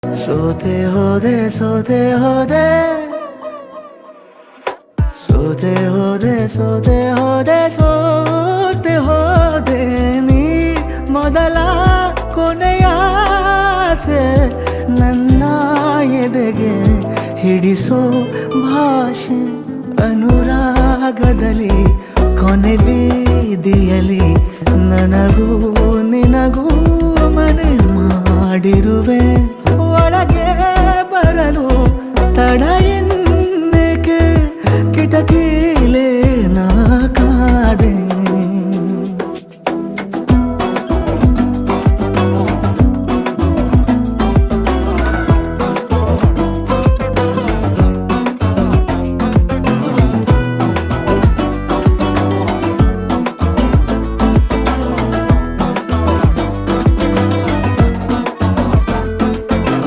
ಸೋತೆ ಹೋದೆ ಸೋತೆ ಹೋದೆ ಸೋತೆ ಹೋದೆ ಸೋತೆ ಹೋದೆ ಸೋತೆ ಹೋದೆ ನೀ ಮೊದಲ ಕೊನೆಯಾಸೆ ನನ್ನ ಎದೆಗೆ ಹಿಡಿಸೋ ಭಾಷೆ ಅನುರಾಗದಲ್ಲಿ ಕೊನೆ ಬೀದಿಯಲಿ ನನಗೂ ನಿನಗೂ ಮನೆ ಮಾಡಿರುವೆ ಒಳಗೆ ಬರಲು ತಡ ಎನ್ನಕ್ಕೆ ಕಿಟಕಿ